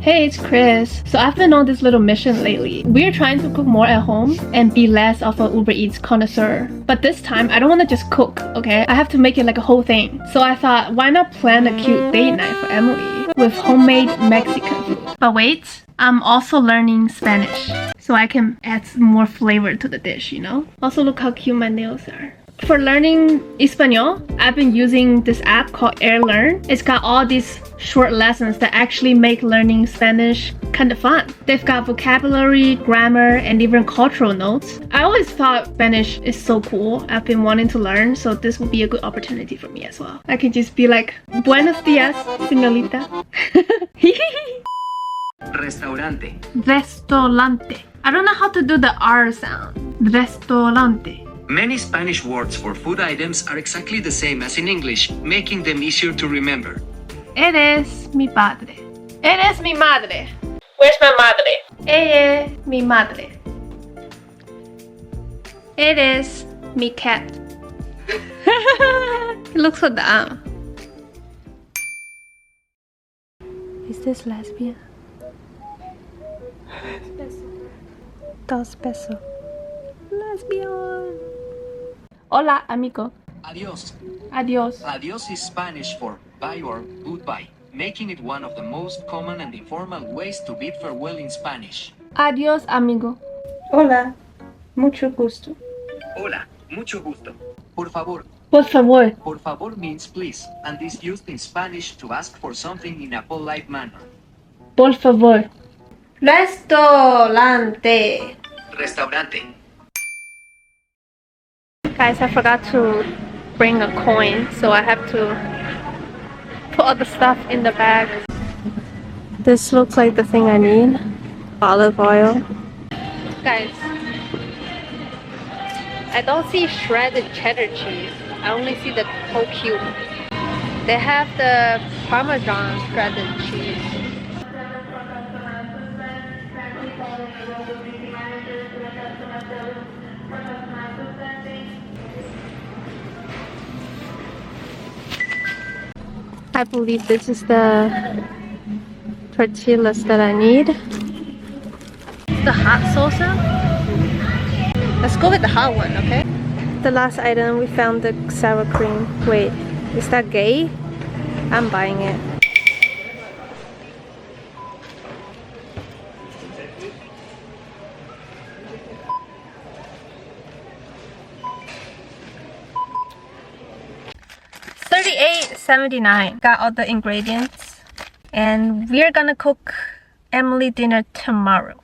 Hey, it's Chris. So I've been on this little mission lately. We're trying to cook more at home and be less of a Uber Eats connoisseur. But this time, I don't want to just cook, okay? I have to make it like a whole thing. So I thought, why not plan a cute date night for Emily with homemade Mexican food? But wait, I'm also learning Spanish, so I can add more flavor to the dish, you know? Also, look how cute my nails are. For learning Espanol, I've been using this app called AirLearn. It's got all these short lessons that actually make learning Spanish kind of fun. They've got vocabulary, grammar, and even cultural notes. I always thought Spanish is so cool. I've been wanting to learn, so this would be a good opportunity for me as well. I can just be like, Buenos dias, señorita. Restaurante. Restaurante. I don't know how to do the R sound. Restaurante. Many Spanish words for food items are exactly the same as in English, making them easier to remember. Eres mi padre. Eres mi madre. Where's my madre? Ella es mi madre. Eres mi cat. It looks so dumb. Is this lesbian? Dos pesos. Lesbian. Hola, amigo. Adiós. Adiós. Adiós is Spanish for bye or goodbye, making it one of the most common and informal ways to bid farewell in Spanish. Adiós, amigo. Hola, mucho gusto. Hola, mucho gusto. Por favor. Por favor. Por favor means please, and is used in Spanish to ask for something in a polite manner. Por favor. Restaurante. Restaurante. Guys, I forgot to bring a coin, so I have to put all the stuff in the bag. This looks like the thing I need. Olive oil. Guys, I don't see shredded cheddar cheese. I only see the whole cube. They have the Parmesan shredded cheese. I believe this is the tortillas that I need. The hot salsa. Let's go with the hot one, okay? The last item, we found the sour cream. Wait, is that gay? I'm buying it. $38.79. Got all the ingredients, and we're gonna cook Emily dinner tomorrow.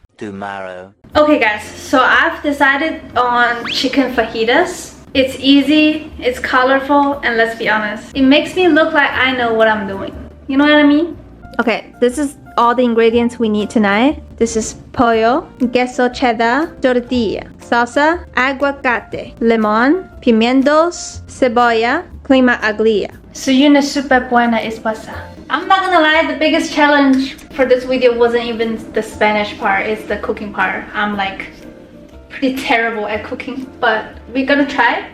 Okay guys, so I've decided on chicken fajitas. It's easy, it's colorful, and let's be honest, it makes me look like I know what I'm doing. You know what I mean? Okay, this is all the ingredients we need tonight. This is pollo, queso cheddar, tortilla, salsa, aguacate, limon, pimientos, cebolla, clima agria. Soy una super buena esposa. I'm not gonna lie, the biggest challenge for this video wasn't even the Spanish part, it's the cooking part. I'm like pretty terrible at cooking, but we're gonna try.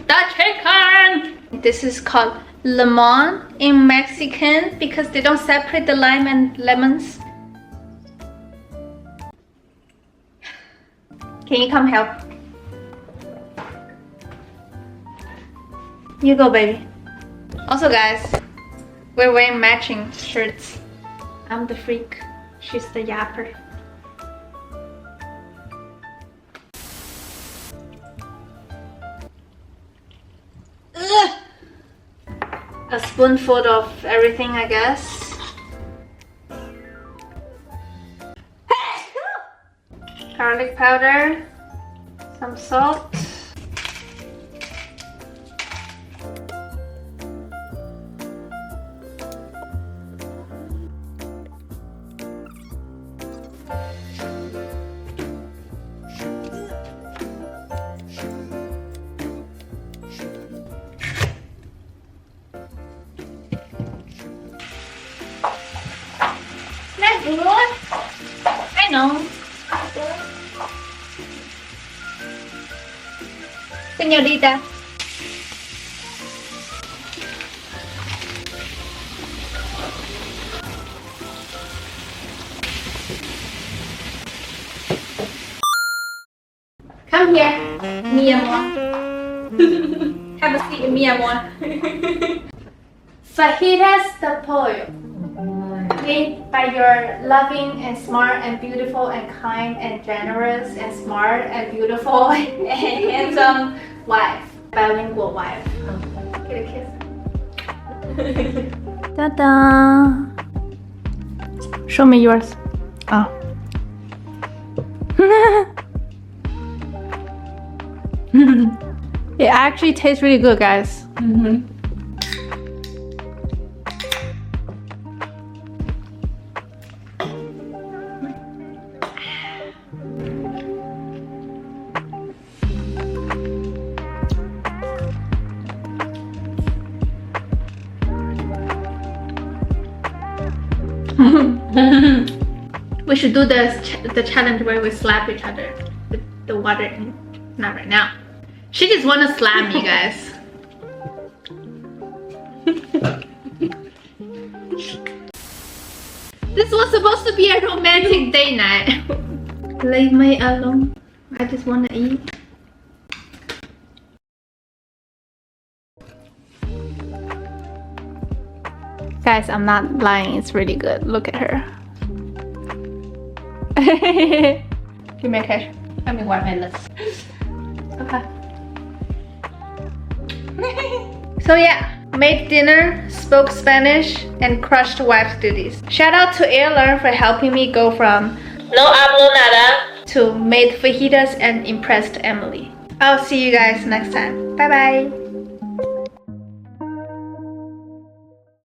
The chicken! This is called limon in Mexican because they don't separate the lime and lemons. Can you come help? You go, baby. Also guys, we're wearing matching shirts. I'm the freak, she's the yapper. Ugh. A spoonful of everything, I guess. Garlic powder, some salt. That's good. I know. Señorita. Come here, mi amor. Have a seat, mi amor. Fajitas de pollo. Made by your loving and smart and beautiful and kind and generous and smart and beautiful and handsome wife. Bilingual wife. Get a kiss. Ta-da! Show me yours. Oh. It actually tastes really good, guys. We should do the challenge where we slap each other with the water. Not right now. She just wanna slap me, guys. This was supposed to be a romantic date night. Leave me alone. I just wanna eat. Guys, I'm not lying. It's really good. Look at her. Give me a kiss. Let me wipe my lips. Okay. So yeah, made dinner, spoke Spanish, and crushed wife's duties. Shout out to AirLearn for helping me go from no hablo nada to made fajitas and impressed Emily. I'll see you guys next time. Bye bye.